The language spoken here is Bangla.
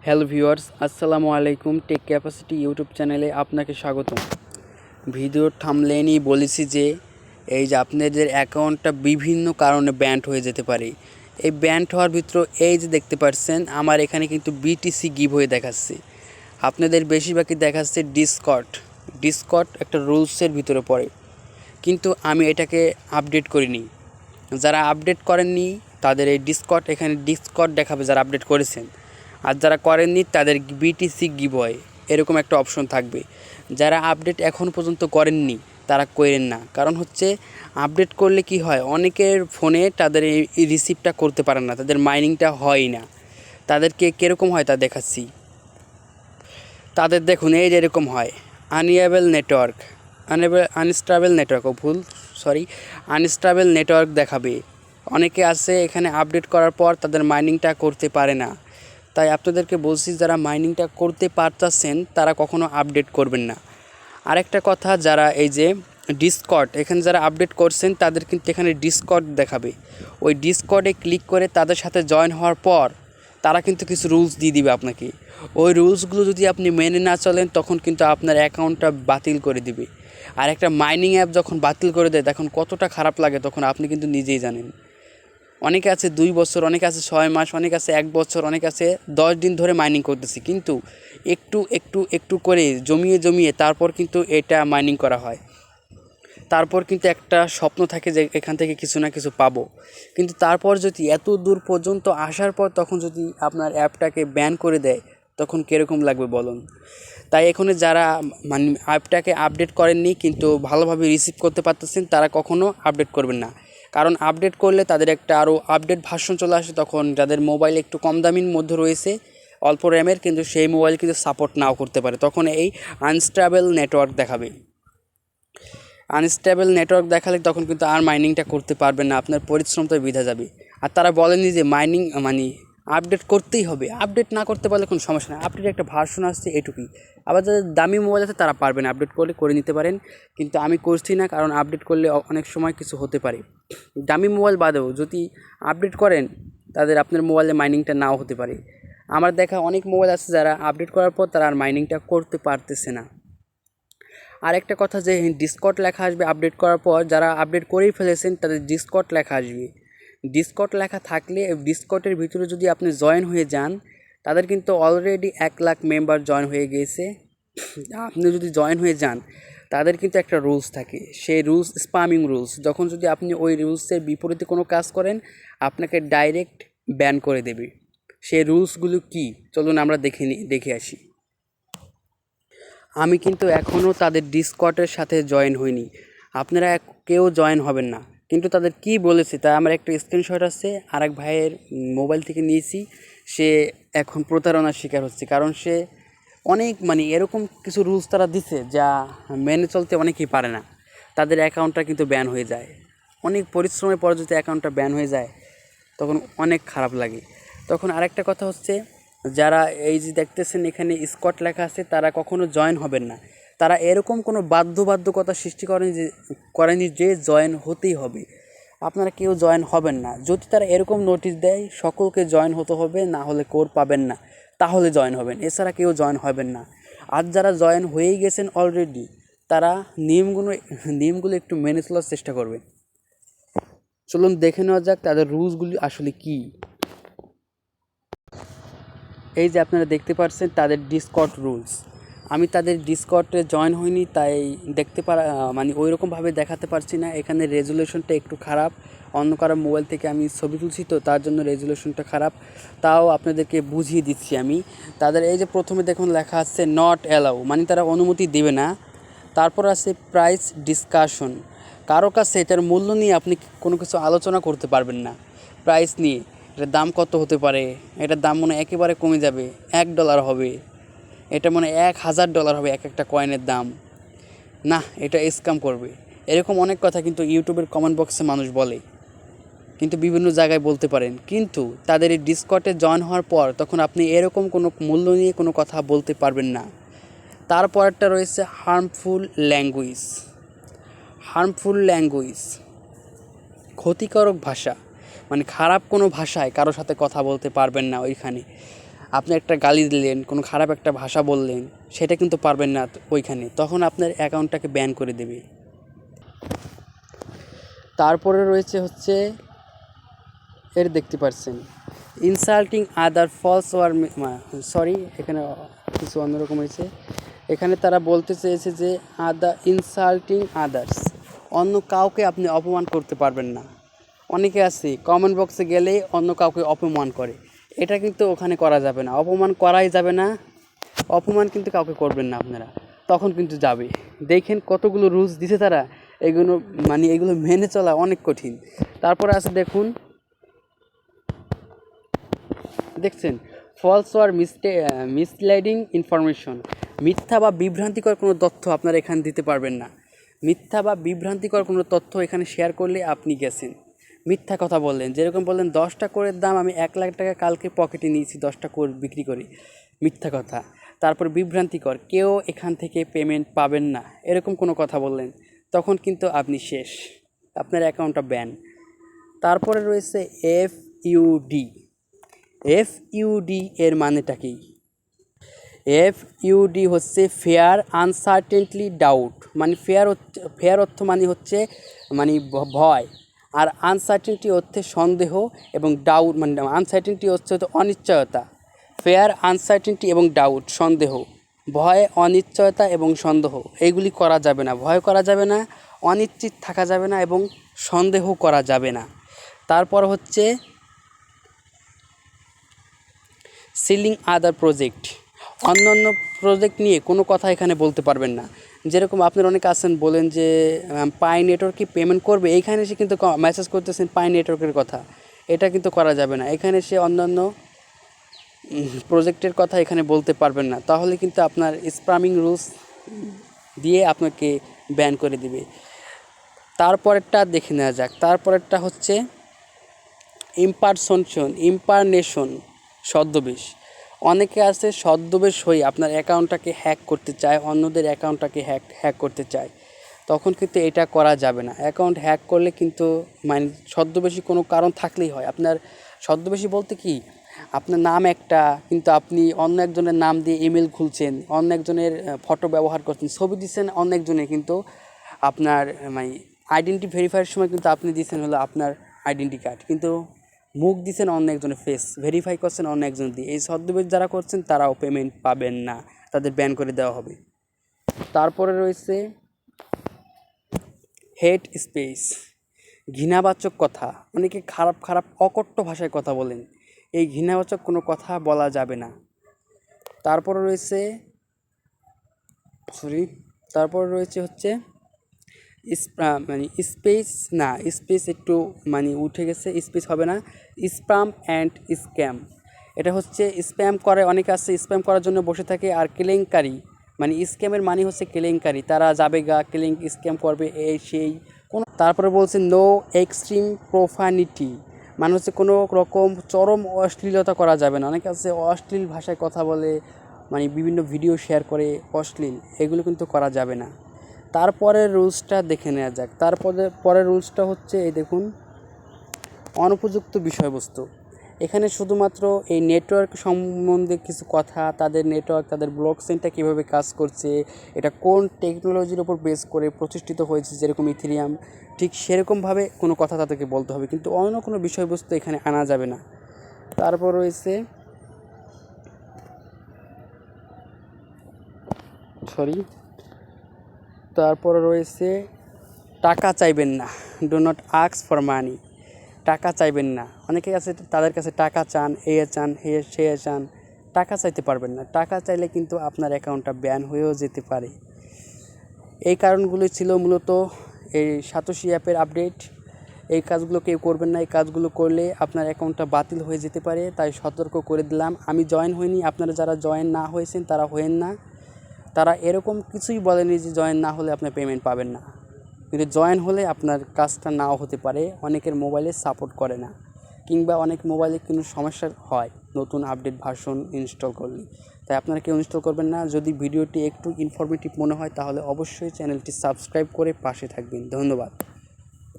হ্যালো ভিউয়ার্স, আসসালামু আলাইকুম। টেক ক্যাপাসিটি ইউটিউব চ্যানেলে আপনাকে স্বাগতম। ভিডিওর থাম্বনেইলেই বলেছি যে এই যে আপনাদের অ্যাকাউন্টটা বিভিন্ন কারণে ব্যান্ড হয়ে যেতে পারে। এই ব্যান্ড হওয়ার ভিতরে এই যে দেখতে পাচ্ছেন আমার এখানে কিন্তু বিটিসি গিভ হয়ে দেখাচ্ছে। আপনাদের বেশিরভাগই দেখাচ্ছে ডিসকর্ড একটা রুলসের ভিতরে পড়ে, কিন্তু আমি এটাকে আপডেট করিনি। যারা আপডেট করেননি তাদের এই এখানে ডিসকর্ড দেখাবে যারা আপডেট করেছেন, আর যারা করেননি তাদের বিটিসি গিভওয়ে এরকম একটা অপশন থাকবে। যারা আপডেট এখন পর্যন্ত করেননি তারা করেন না, কারণ হচ্ছে আপডেট করলে কি হয়, অনেকের ফোনে তাদের এই রিসিভটা করতে পারে না, তাদের মাইনিংটা হয় না। তাদেরকে কীরকম হয় তা দেখাচ্ছি। তাদের দেখুন এই যে এরকম হয়, আনস্টেবল নেটওয়ার্ক দেখাবে। অনেকে আছে এখানে আপডেট করার পর তাদের মাইনিংটা করতে পারে না। তাই আপনাদেরকে বলছি, যারা মাইনিংটা করতে পারতেছেন তারা কখনো আপডেট করবেন না। আরেকটা কথা, যারা এই যে এখানে যারা আপডেট করছেন তাদের কিন্তু এখানে ডিসকর্ড দেখাবে। ওই ডিসকর্ডে ক্লিক করে তাদের সাথে জয়েন হওয়ার পর তারা কিন্তু কিছু রুলস দিয়ে দিবে আপনাকে। ওই রুলসগুলো যদি আপনি মেনে না চলেন তখন কিন্তু আপনার অ্যাকাউন্টটা বাতিল করে দিবে। আর একটা মাইনিং অ্যাপ যখন বাতিল করে দেয় তখন কতটা খারাপ লাগে তখন আপনি কিন্তু নিজেই জানেন। অনেকে আছে 2 বছর, অনেকে আছে 6 মাস, অনেকে আছে 1 বছর, অনেকে আছে 10 দিন ধরে মাইনিং করতেছি, কিন্তু একটু করে জমিয়ে তারপর কিন্তু এটা মাইনিং করা হয়। তারপর কিন্তু একটা স্বপ্ন থাকে যে এখান থেকে কিছু না কিছু পাবো, কিন্তু তারপর যদি এত দূর পর্যন্ত আসার পর তখন যদি আপনার অ্যাপটাকে ব্যান করে দেয় তখন কীরকম লাগবে বলুন। তাই এখানে যারা মানে অ্যাপটাকে আপডেট করেননি কিন্তু ভালোভাবে রিসিভ করতে পারতেছেন তারা কখনও আপডেট করবেন না, কারণ আপডেট করলে তাদের একটা আরও আপডেট ভার্সন চলে আসে। তখন যাদের মোবাইল একটু কম দামির মধ্যে রয়েছে, অল্প র্যামের, কিন্তু সেই মোবাইল কিন্তু সাপোর্ট নাও করতে পারে, তখন এই আনস্টেবল নেটওয়ার্ক দেখাবে। আনস্টেবল নেটওয়ার্ক দেখালে তখন কিন্তু আর মাইনিংটা করতে পারবেন না, আপনার পরিশ্রমটা বৃথা যাবে। আর তারা বলেনি যে মাইনিং মানে আপডেট করতেই হবে, আপডেট না করতে পারলে কোনো সমস্যা নেই, আপডেট একটা ভার্সন আসছে এটুকুই। আবার যাদের দামি মোবাইল আছে তারা পারবেন, আপডেট করে নিতে পারেন, কিন্তু আমি করছি না, কারণ আপডেট করলে অনেক সময় কিছু হতে পারে। দামি মোবাইল বাদেও যদি আপডেট করেন তাদের আপনার মোবাইলে মাইনিংটা নাও হতে পারে। আমার দেখা অনেক মোবাইল আছে যারা আপডেট করার পর তারা আর মাইনিংটা করতে পারতেছে না। আর একটা কথা, যে ডিসকর্ড লেখা আসবে আপডেট করার পর, যারা আপডেট করেই ফেলেছেন তাদের ডিসকর্ড লেখা আসবে। ডিসকর্ড লেখা থাকলে ডিসকর্ডের ভিতরে যদি আপনি জয়েন হয়ে যান, তাদের কিন্তু অলরেডি 1 লাখ মেম্বার জয়েন হয়ে গিয়েছে। আপনি যদি জয়েন হয়ে যান তাদের কিন্তু একটা রুলস থাকে, সেই রুলস স্প্যামিং রুলস। যখন যদি আপনি ওই রুলসের বিপরীতে কোনো কাজ করেন আপনাকে ডাইরেক্ট ব্যান করে দেবে। সেই রুলসগুলো কি চলুন আমরা দেখে আসি। আমি কিন্তু এখনও তাদের ডিসকর্ডের সাথে জয়েন হইনি, আপনারা কেউ জয়েন হবেন না। কিন্তু তাদের কি বলেছে তা আমার একটা স্ক্রিনশট আছে, আরেক ভাইয়ের মোবাইল থেকে নিয়েছি। সে এখন প্রতারণার শিকার হচ্ছে, কারণ সে অনেক এরকম কিছু রুলস তারা দিছে যা মেনে চলতে অনেকেই পারে না। তাদের অ্যাকাউন্টটা কিন্তু ব্যান হয়ে যায়। অনেক পরিশ্রমের পর যদি অ্যাকাউন্টটা ব্যান হয়ে যায় তখন অনেক খারাপ লাগে। তখন আরেকটা কথা হচ্ছে, যারা এই যে দেখতেছেন এখানে স্কট লেখা আছে তারা কখনো জয়েন হবেন না। তারা এরকম কোনো বাধ্যবাধকতা সৃষ্টি করেনি যে জয়েন হতেই হবে। আপনারা কেউ জয়েন হবেন না। যদি তারা এরকম নোটিশ দেয় সকলকে জয়েন হতে হবে, না হলে কোড পাবেন না, তাহলে জয়েন হবেন, এছাড়া কেউ জয়েন হবেন না। আর যারা জয়েন হয়েই গেছেন অলরেডি তারা নিয়মগুলো একটু মেনে চলার চেষ্টা করবেন। চলুন দেখে নেওয়া যাক তাদের রুলসগুলি আসলে কী। এই যে আপনারা দেখতে পাচ্ছেন তাদের ডিসকর্ড রুলস। আমি তাদের ডিসকর্ডে জয়েন হইনি, তাই দেখতে ওই রকমভাবে দেখাতে পারছি না। এখানে রেজুলেশনটা একটু খারাপ, অন্য কারো মোবাইল থেকে আমি ছবি তুলছি তো তার জন্য রেজুলেশনটা খারাপ। তাও আপনাদেরকে বুঝিয়ে দিচ্ছি আমি। তাদের এই যে প্রথমে দেখুন লেখা আছে নট অ্যালাউ, তারা অনুমতি দেবে না। তারপর আছে প্রাইস ডিসকাশন, কারো কাছে এটার মূল্য নিয়ে আপনি কোনো কিছু আলোচনা করতে পারবেন না। প্রাইস নিয়ে এটার দাম কত হতে পারে, এটার দাম একেবারে কমে যাবে, $1 হবে, এটা $1000 হবে একটা কয়েনের দাম, না এটা স্ক্যাম করবে, এরকম অনেক কথা কিন্তু ইউটিউবের কমেন্ট বক্সে মানুষ বলে, কিন্তু বিভিন্ন জায়গায় বলতে পারেন। কিন্তু তাদের এই ডিসকর্ডে জয়েন হওয়ার পর তখন আপনি এরকম কোনো মূল্য নিয়ে কোনো কথা বলতে পারবেন না। তারপরটা রয়েছে হার্মফুল ল্যাঙ্গুয়েজ, ক্ষতিকারক ভাষা, খারাপ কোনো ভাষায় কারোর সাথে কথা বলতে পারবেন না ওইখানে। আপনি একটা গালি দিলেন, কোনো খারাপ একটা ভাষা বললেন, সেটা কিন্তু পারবেন না ওইখানে, তখন আপনার অ্যাকাউন্টটাকে ব্যান করে দেবে। তারপরে রয়েছে হচ্ছে দেখতে পাচ্ছেন ইনসাল্টিং আদার ফলস ওয়ার, সরি এখানে কিছু অন্যরকম হয়েছে। এখানে তারা বলতে চেয়েছে যে ইনসাল্টিং আদার্স, অন্য কাউকে আপনি অপমান করতে পারবেন না। অনেকে আছে কমেন্ট বক্সে গেলেই অন্য কাউকে অপমান করে, এটা কিন্তু ওখানে করা যাবে না, অপমান করাই যাবে না। অপমান কিন্তু কাউকে করবেন না আপনারা, তখন কিন্তু যাবে। দেখেন কতগুলো রুলস দিছে তারা, এগুলো মেনে চলা অনেক কঠিন। তারপরে আছে দেখুন, দেখছেন ফলস ওয়ার মিসলাইডিং ইনফরমেশন, মিথ্যা বা বিভ্রান্তিকর কোনো তথ্য আপনারা এখানে দিতে পারবেন না। মিথ্যা বা বিভ্রান্তিকর কোনো তথ্য এখানে শেয়ার করলে আপনি গেছেন, মিথ্যা কথা বললেন। যেরকম বললেন 10টা কোরের দাম আমি 1 লাখ টাকা কালকে পকেটে নিয়েছি, 10টা কোর বিক্রি করি, মিথ্যা কথা। তারপর বিভ্রান্তিকর, কেউ এখান থেকে পেমেন্ট পাবেন না, এরকম কোনো কথা বললেন, তখন কিন্তু আপনি শেষ, আপনার অ্যাকাউন্টটা ব্যান। তারপরে রয়েছে এফইউডি। এফইউডি এর মানেটা কি? এফইউডি হচ্ছে ফেয়ার আনসার্টেনলি ডাউট, মানে ফেয়ার অর্থ মানে হচ্ছে ভয়, আর আনসার্টেনটি হচ্ছে সন্দেহ, এবং ডাউট মানে আনসার্টেনটি হচ্ছে অনিশ্চয়তা। ফেয়ার আনসার্টেনটি এবং ডাউট সন্দেহ, ভয় অনিশ্চয়তা এবং সন্দেহ, এইগুলি করা যাবে না। ভয় করা যাবে না, অনিশ্চিত থাকা যাবে না, এবং সন্দেহ করা যাবে না। তারপর হচ্ছে সিলিং আদার প্রজেক্ট, অন্যান্য প্রজেক্ট নিয়ে কোনো কথা এখানে বলতে পারবেন না। যেরকম আপনার অনেকে আছেন বলেন যে পাই নেটওয়ার্কে পেমেন্ট করবে, এইখানে এসে কিন্তু মেসেজ করতেছেন পাই নেটওয়ার্কের কথা, এটা কিন্তু করা যাবে না। এখানে সে অন্যান্য প্রজেক্টের কথা এখানে বলতে পারবেন না, তাহলে কিন্তু আপনার স্প্যামিং রুলস দিয়ে আপনাকে ব্যান করে দিবে। তারপরেরটা দেখে নেওয়া যাক। তারপরেরটা হচ্ছে ইম্পারনেশন, ছদ্মবেশ। অনেকে আছে ছদ্মবেশ হয়ে আপনার অ্যাকাউন্টটাকে হ্যাক করতে চায়, অন্যদের অ্যাকাউন্টটাকে হ্যাক করতে চায়, তখন কিন্তু এটা করা যাবে না। অ্যাকাউন্ট হ্যাক করলে কিন্তু ছদ্মবেশী কোনো কারণ থাকলেই হয়। আপনার ছদ্মবেশী বলতে কি, আপনার নাম একটা, কিন্তু আপনি অন্য একজনের নাম দিয়ে ইমেল খুলছেন, অন্য একজনের ফটো ব্যবহার করছেন, ছবি দিচ্ছেন অন্য একজনের, কিন্তু আপনার আইডেন্টি ভেরিফাইয়ের সময় কিন্তু আপনি দিচ্ছেন হলো আপনার আইডেন্টি কার্ড, কিন্তু মুখ দিচ্ছেন অন্য একজনের, ফেস ভেরিফাই করছেন অন্য একজন দিয়ে। এই ছদ্মবেশ যারা করছেন তারাও পেমেন্ট পাবেন না, তাদের ব্যান করে দেওয়া হবে। তারপরে রয়েছে হেট স্পেস, ঘৃণাবাচক কথা। অনেকে খারাপ অকট্য ভাষায় কথা বলেন, এই ঘৃণাবাচক কোনো কথা বলা যাবে না। তারপরে রয়েছে হচ্ছে স্পেস একটু উঠে গেছে, স্পেস হবে না, স্প্যাম অ্যান্ড স্ক্যাম। এটা হচ্ছে স্প্যাম করে, অনেকে আছে স্প্যাম করার জন্য বসে থাকে। আর কেলেঙ্কারি, স্ক্যামের হচ্ছে কেলেঙ্কারি, তারা যাবে স্ক্যাম করবে এই সেই কোনো। তারপরে বলছে নো এক্সট্রিম প্রোফানিটি, হচ্ছে কোনো রকম চরম অশ্লীলতা করা যাবে না। অনেকে আছে অশ্লীল ভাষায় কথা বলে, বিভিন্ন ভিডিও শেয়ার করে অশ্লীল, এগুলো কিন্তু করা যাবে না। তারপরের রুলসটা দেখে নেওয়া যাক। পরের রুলসটা হচ্ছে এই দেখুন, অনুপযুক্ত বিষয়বস্তু। এখানে শুধুমাত্র এই নেটওয়ার্ক সম্বন্ধে কিছু কথা, তাদের নেটওয়ার্ক, তাদের ব্লক চেইনটা কীভাবে কাজ করছে, এটা কোন টেকনোলজির ওপর বেস করে প্রতিষ্ঠিত হয়েছে, যেরকম ইথেরিয়াম, ঠিক সেরকমভাবে কোনো কথা তাদেরকে বলতে হবে, কিন্তু অন্য কোনো বিষয়বস্তু এখানে আনা যাবে না। তারপর রয়েছে তারপরে রয়েছে টাকা চাইবেন না, do not ask for money, টাকা চাইবেন না। অনেকে আছে তাদের কাছে টাকা চান, সে চান, টাকা চাইতে পারবেন না। টাকা চাইলে কিন্তু আপনার অ্যাকাউন্টটা ব্যান হয়েও যেতে পারে। এই কারণগুলো ছিল মূলত এই সাতোশি অ্যাপের আপডেট। এই কাজগুলো কেউ করবেন না, এই কাজগুলো করলে আপনার অ্যাকাউন্টটা বাতিল হয়ে যেতে পারে, তাই সতর্ক করে দিলাম। আমি জয়েন হইনি, আপনারা যারা জয়েন না হয়েছেন তারা হয়েন না। তারা এরকম কিছুই বলেনি যে জয়েন না হলে আপনার পেমেন্ট পাবেন না, কিন্তু জয়েন হলে আপনার কাজটা নাও হতে পারে। অনেকের মোবাইলে সাপোর্ট করে না, কিংবা অনেক মোবাইলে কিন্তু সমস্যা হয় নতুন আপডেট ভার্সন ইনস্টল করলে, তাই আপনারা কেউ ইনস্টল করবেন না। যদি ভিডিওটি একটু ইনফরমেটিভ মনে হয় তাহলে অবশ্যই চ্যানেলটি সাবস্ক্রাইব করে পাশে থাকবেন। ধন্যবাদ।